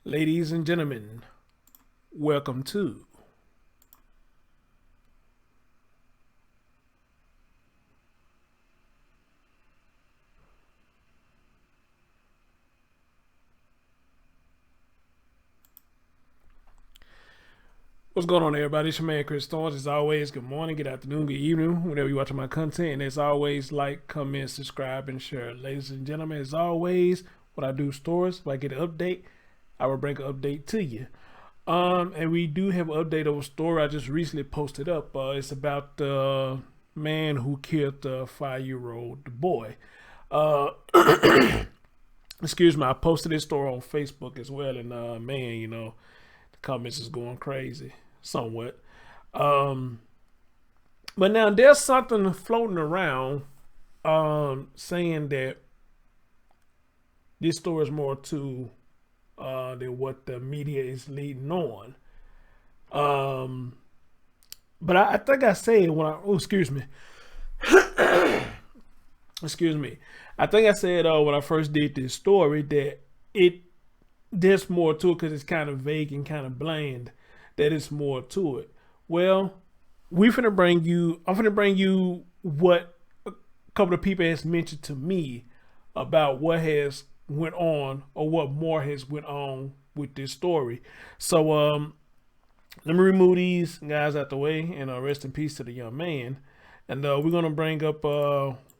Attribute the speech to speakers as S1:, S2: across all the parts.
S1: Ladies and gentlemen, welcome to What's going on, everybody? It's your man Chris Thorns. As always, good morning, good afternoon, good evening, whenever you're watching my content. And as always, like, comment, subscribe, and share. Ladies and gentlemen, as always, when I do stories, if I get an update, I will bring an update to you. And we do have an update of a story I just recently posted up. It's about the man who killed the 5-year-old boy. Excuse me, I posted this story on Facebook as well, and man, the comments is going crazy somewhat. But now there's something floating around saying that this story is more to than what the media is leading on. But I think I said when excuse me. Excuse me. I think I said when I first did this story that there's more to it because it's kind of vague and kind of bland. That it's more to it. Well, I'm finna bring you what a couple of people has mentioned to me about what has went on or what more has went on with this story. So let me remove these guys out the way and rest in peace to the young man. And we're gonna bring up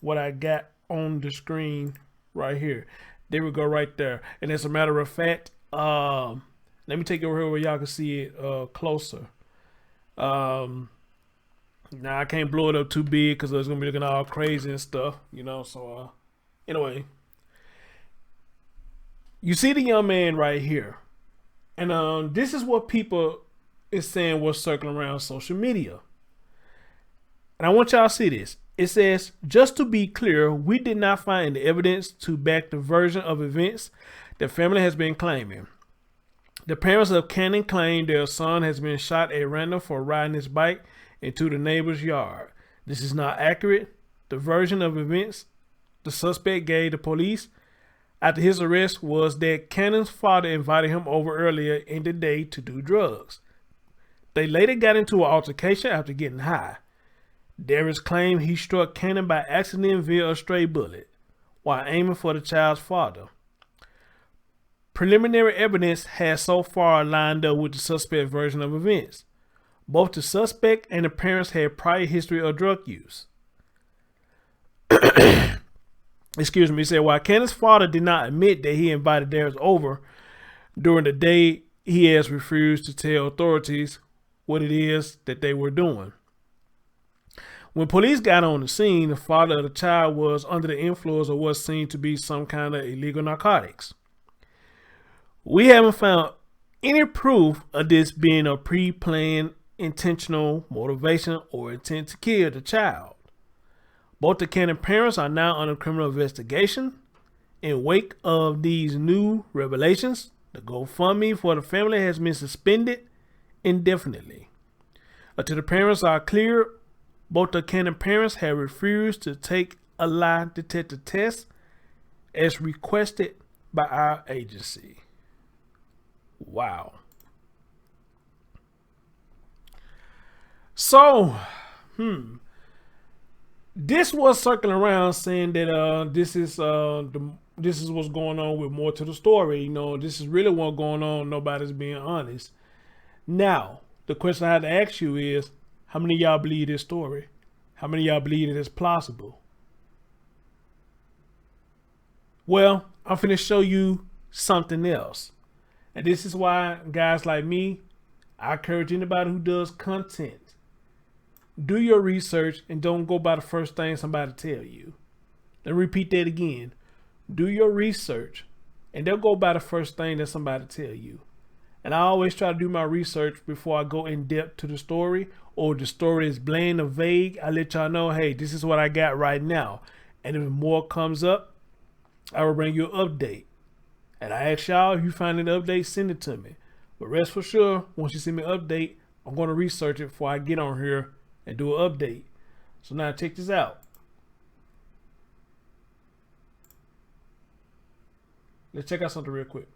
S1: what I got on the screen right here. There we go, right there. And as a matter of fact, let me take it over here where y'all can see it closer. Now I can't blow it up too big because it's gonna be looking all crazy and stuff, So anyway, you see the young man right here, and this is what people is saying was circling around social media. And I want y'all to see this. It says, just to be clear, we did not find the evidence to back the version of events the family has been claiming. The parents of Cannon claim their son has been shot at random for riding his bike into the neighbor's yard. This is not accurate. The version of events the suspect gave the police after his arrest was that Cannon's father invited him over earlier in the day to do drugs. They later got into an altercation after getting high. Darius claimed he struck Cannon by accident via a stray bullet while aiming for the child's father. Preliminary evidence has so far lined up with the suspect version of events. Both the suspect and the parents had prior history of drug use. Excuse me. He said while Cannon's father did not admit that he invited Darius over during the day, he has refused to tell authorities what it is that they were doing. When police got on the scene, the father of the child was under the influence of what seemed to be some kind of illegal narcotics. We haven't found any proof of this being a pre-planned, intentional motivation or intent to kill the child. Both the Cannon parents are now under criminal investigation. In wake of these new revelations, the GoFundMe for the family has been suspended indefinitely. Until the parents are cleared, both the Cannon parents have refused to take a lie detector test as requested by our agency. Wow. So, this was circling around saying that this is what's going on with more to the story. This is really what's going on. Nobody's being honest. Now, the question I had to ask you is, how many of y'all believe this story? How many of y'all believe it is plausible? Well, I'm finna show you something else. And this is why guys like me, I encourage anybody who does content, do your research and don't go by the first thing somebody tell you. Let me repeat that again. Do your research and don't go by the first thing that somebody tell you. And I always try to do my research before I go in depth to the story, or the story is bland or vague. I let y'all know, hey, this is what I got right now. And if more comes up, I will bring you an update. And I ask y'all, if you find an update, send it to me. But rest for sure, once you send me an update, I'm going to research it before I get on here and do an update. So now check this out. Let's check out something real quick.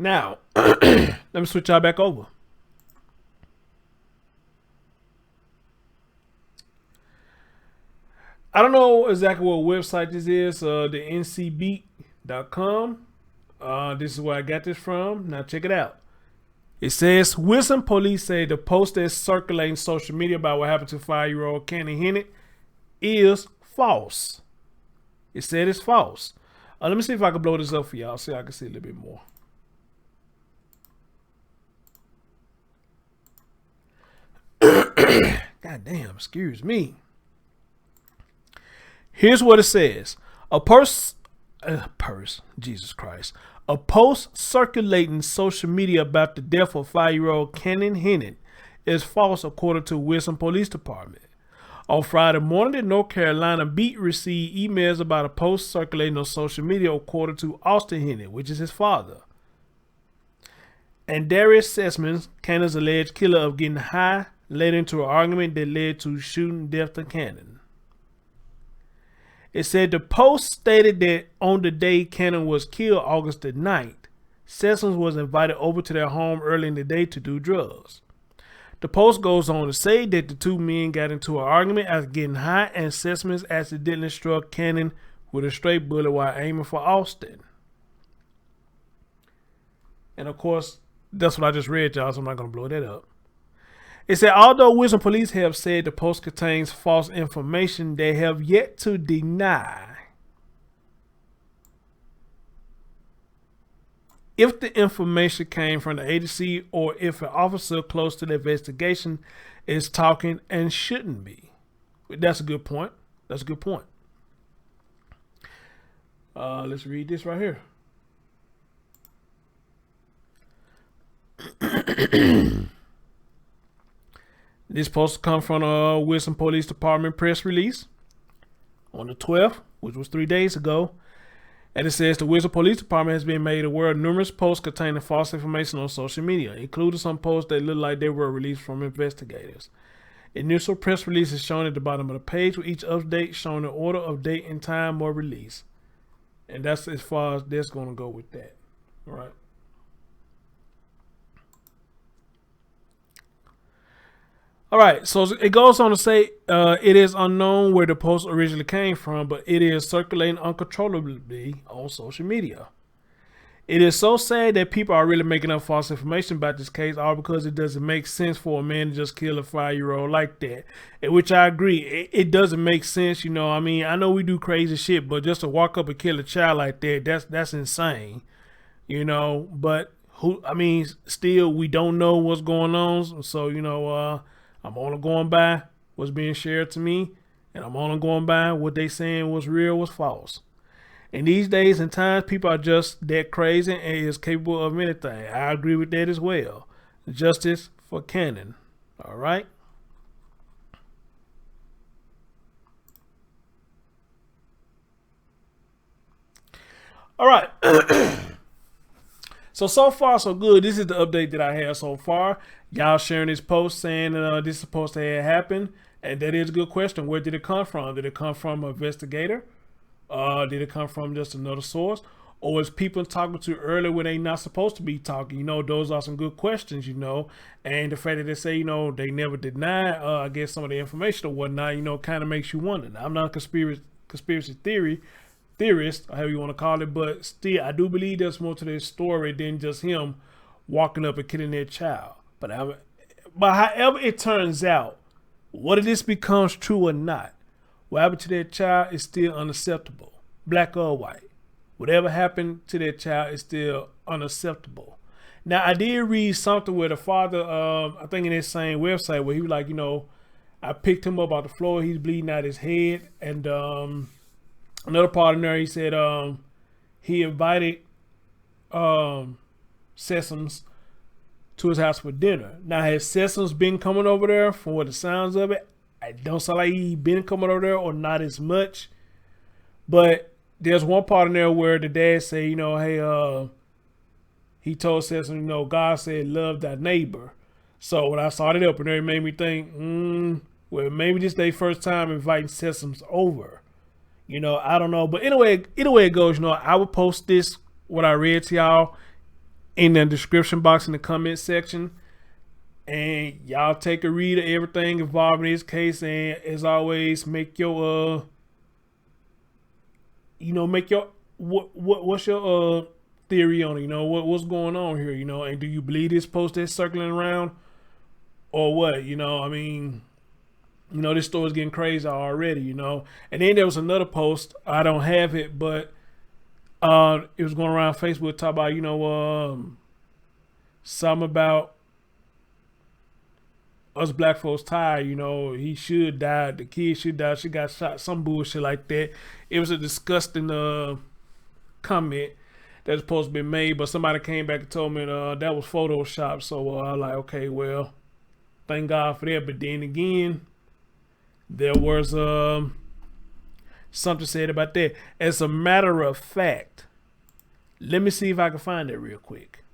S1: Now, let me switch y'all back over. I don't know exactly what website this is, the ncbeat.com. This is where I got this from. Now check it out. It says, Wilson police say the post that's circulating social media about what happened to 5-year-old Cannon Hinnant is false. It said it's false. Let me see if I can blow this up for y'all so I can see a little bit more. God damn, excuse me. Here's what it says. Jesus Christ. A post circulating social media about the death of 5-year-old Cannon Hinnant is false according to Wilson Police Department. On Friday morning, the North Carolina Beat received emails about a post circulating on social media according to Austin Hinnant, which is his father, and Darius Sessman, Cannon's alleged killer, of getting high led into an argument that led to shooting death to Cannon. It said the post stated that on the day Cannon was killed, August the 9th, Sessoms was invited over to their home early in the day to do drugs. The post goes on to say that the two men got into an argument after getting high, and Sessoms accidentally struck Cannon with a straight bullet while aiming for Austin. And of course, that's what I just read, y'all, so I'm not going to blow that up. It said, although Wilson police have said the post contains false information, they have yet to deny if the information came from the agency or if an officer close to the investigation is talking and shouldn't be. That's a good point. That's a good point. Let's read this right here. This post comes from a Wilson Police Department press release on the 12th, which was 3 days ago. And it says the Wilson Police Department has been made aware of numerous posts containing false information on social media, including some posts that look like they were released from investigators. Initial press release is shown at the bottom of the page, with each update showing the order of date and time or release. And that's as far as that's going to go with that. All right. All right, so it goes on to say it is unknown where the post originally came from, but it is circulating uncontrollably on social media. It is so sad that people are really making up false information about this case, all because it doesn't make sense for a man to just kill a 5-year-old like that. Which I agree, it doesn't make sense. You know, I mean, I know we do crazy shit, but just to walk up and kill a child like that, that's insane. You know, but still, we don't know what's going on. So, you know, I'm only going by what's being shared to me, and I'm only going by what they saying was real, was false. And these days and times, people are just that crazy and is capable of anything. I agree with that as well. Justice for Cannon. All right. All right. So far, so good. This is the update that I have so far. Y'all sharing this post saying this is supposed to have happened. And that is a good question. Where did it come from? Did it come from an investigator? Did it come from just another source? Or is people talking to earlier when they not supposed to be talking? You know, those are some good questions, you know. And the fact that they say, you know, they never deny, I guess, some of the information or whatnot, you know, kind of makes you wonder. Now, I'm not a conspiracy theorist, or however you want to call it, but still, I do believe there's more to this story than just him walking up and killing their child. But however it turns out, whether this becomes true or not, what happened to that child is still unacceptable, black or white. Whatever happened to that child is still unacceptable. Now, I did read something where the father, I think in that same website, where he was like, you know, I picked him up off the floor, he's bleeding out his head, and another part in there, he said he invited Sessoms to his house for dinner. Now, has Sessoms been coming over there? From what the sounds of it, I don't sound like he been coming over there, or not as much. But there's one part in there where the dad say, you know, hey, he told Sessoms, you know, God said, love thy neighbor. So when I saw it up in there, it made me think, well, maybe this their first time inviting Sessoms over. You know, I don't know. But anyway, either way it goes, you know, I will post this, what I read to y'all, in the description box in the comment section. And y'all take a read of everything involved in this case. And as always, make your make your what's your theory on it? What's going on here? And do you believe this post that's circling around, or what? I mean, this story's getting crazy already. And then there was another post. I don't have it, but it was going around Facebook talk about something about us black folks tired. He should die. The kid should die. She got shot. Some bullshit like that. It was a disgusting comment that was supposed to be made, but somebody came back and told me that was Photoshop. So I like, okay, well, thank God for that. But then again, there was something said about that. As a matter of fact, let me see if I can find it real quick.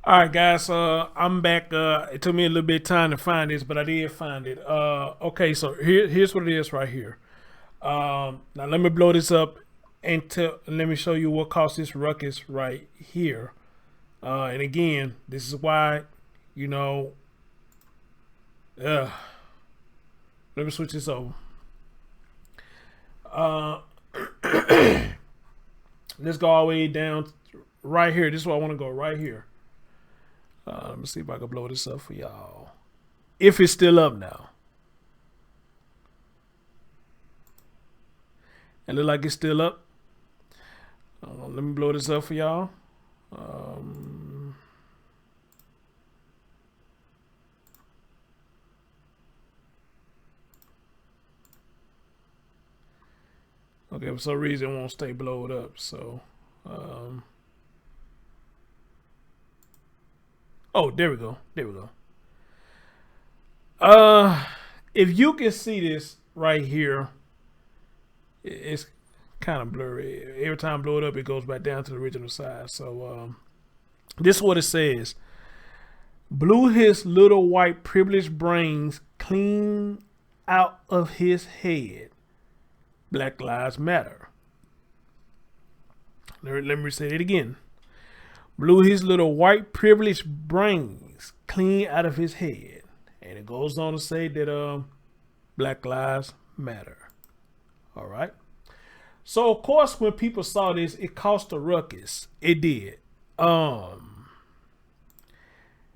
S1: All right, guys, I'm back. It took me a little bit of time to find this, but I did find it. Okay, so here's what it is right here. Now let me blow this up and let me show you what caused this ruckus right here. And again, this is why, let me switch this over. Let's go all the way down right here. This is where I want to go right here. Let me see if I can blow this up for y'all. If it's still up now. It look like it's still up. Let me blow this up for y'all. Okay, for some reason it won't stay blowed up. So, oh, there we go. There we go. If you can see this right here, it's kind of blurry. Every time I blow it up, it goes back down to the original size. So, this is what it says. Blew his little white privileged brains clean out of his head. Black Lives Matter. Let me say it again. Blew his little white privileged brains clean out of his head. And it goes on to say that Black Lives Matter. All right. So of course when people saw this, it caused a ruckus. It did. And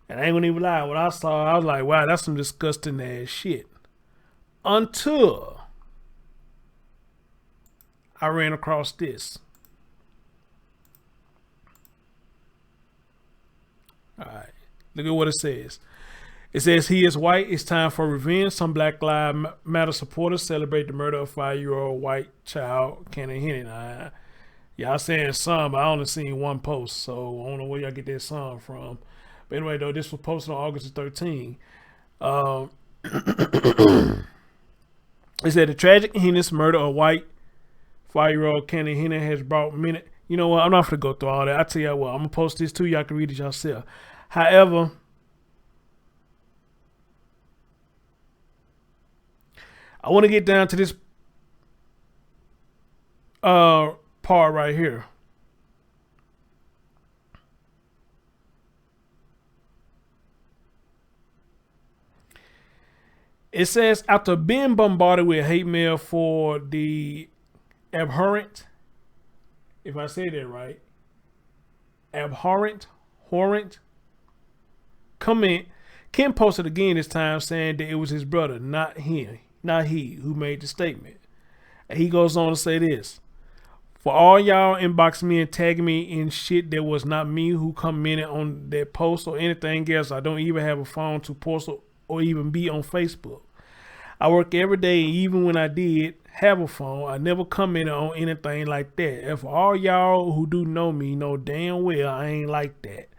S1: I ain't gonna even lie, when I saw it, I was like, wow, that's some disgusting ass shit. Until I ran across this. All right, look at what it says. It says, he is white. It's time for revenge. Some Black Lives Matter supporters celebrate the murder of 5-year-old white child, Hinnant. Y'all saying some, I only seen one post, so I don't know where y'all get that song from. But anyway, though, this was posted on August 13th. It said, the tragic heinous murder of white 5-year-old Hinnant has brought many. You know what? I'm not gonna go through all that. I tell you what, I'm gonna post this too. Y'all can read it yourself. However, I want to get down to this part right here. It says, after being bombarded with hate mail for the abhorrent, if I say that right, abhorrent comment, Ken posted again this time saying that it was his brother, not he, who made the statement. And he goes on to say this: for all y'all inbox me and tag me in shit that was not me who commented on that post or anything else, I don't even have a phone to post or even be on Facebook. I work every day, and even when I did have a phone, I never commented on anything like that. And for all y'all who do know me, know damn well I ain't like that.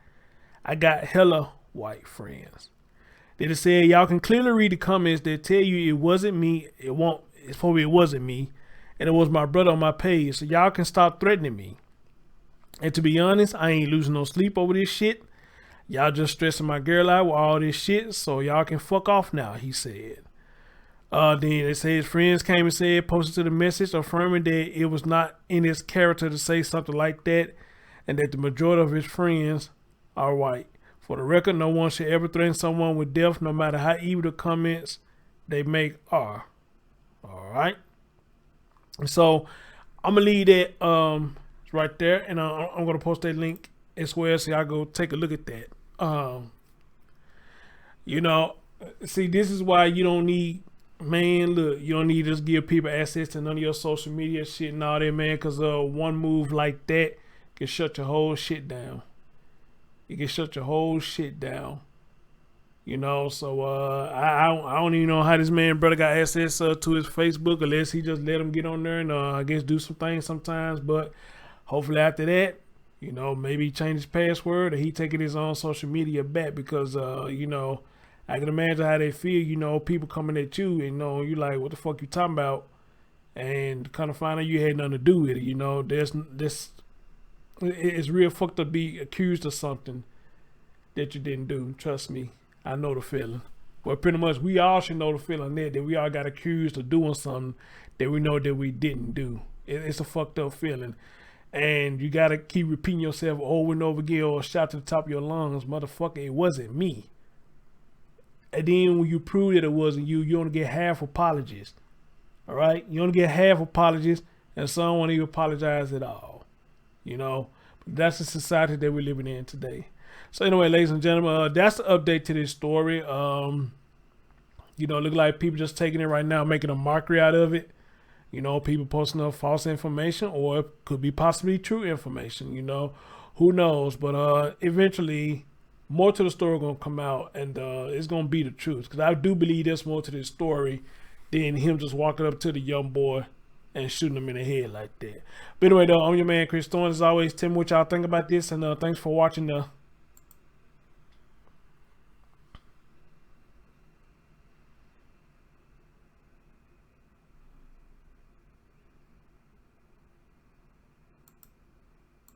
S1: I got hella white friends. They just said y'all can clearly read the comments that tell you it wasn't me. It wasn't me, and it was my brother on my page. So y'all can stop threatening me. And to be honest, I ain't losing no sleep over this shit. Y'all just stressing my girl out with all this shit, so y'all can fuck off now, he said. Then it says his friends came and posted to the message affirming that it was not in his character to say something like that. and that the majority of his friends are white. For the record, no one should ever threaten someone with death, no matter how evil the comments they make are. All right. So I'm gonna leave that right there, and I'm gonna post that link as well, so y'all go take a look at that. You know, see, this is why you don't need, man. Look, you don't need to just give people access to none of your social media shit and all that, man. Cause one move like that can shut your whole shit down. It can shut your whole shit down. You know, so I don't even know how this man brother got access to his Facebook, unless he just let him get on there and I guess do some things sometimes. But hopefully after that, you know, maybe he change his password or he taking his own social media back, because you know, I can imagine how they feel. You know, people coming at you and you know you like, what the fuck you talking about, and kind of find out you had nothing to do with it. You know, there's this. It's real fucked up to be accused of something that you didn't do. Trust me, I know the feeling. But pretty much we all should know the feeling that we all got accused of doing something that we know that we didn't do. It's a fucked up feeling. And you got to keep repeating yourself over and over again, or shout to the top of your lungs, motherfucker, it wasn't me. And then when you prove that it wasn't you, you only get half apologies. All right? You only get half apologies, and some won't even apologize at all. You know, that's the society that we're living in today. So anyway, ladies and gentlemen, that's the update to this story. You know, look like people just taking it right now, making a mockery out of it. You know, people posting up false information, or it could be possibly true information. You know, who knows? But eventually, more to the story gonna come out, and it's gonna be the truth. Because I do believe there's more to this story than him just walking up to the young boy and shooting him in the head like that. But anyway, though, I'm your man Chris Thorne. As always, tell me what y'all think about this, and thanks for watching the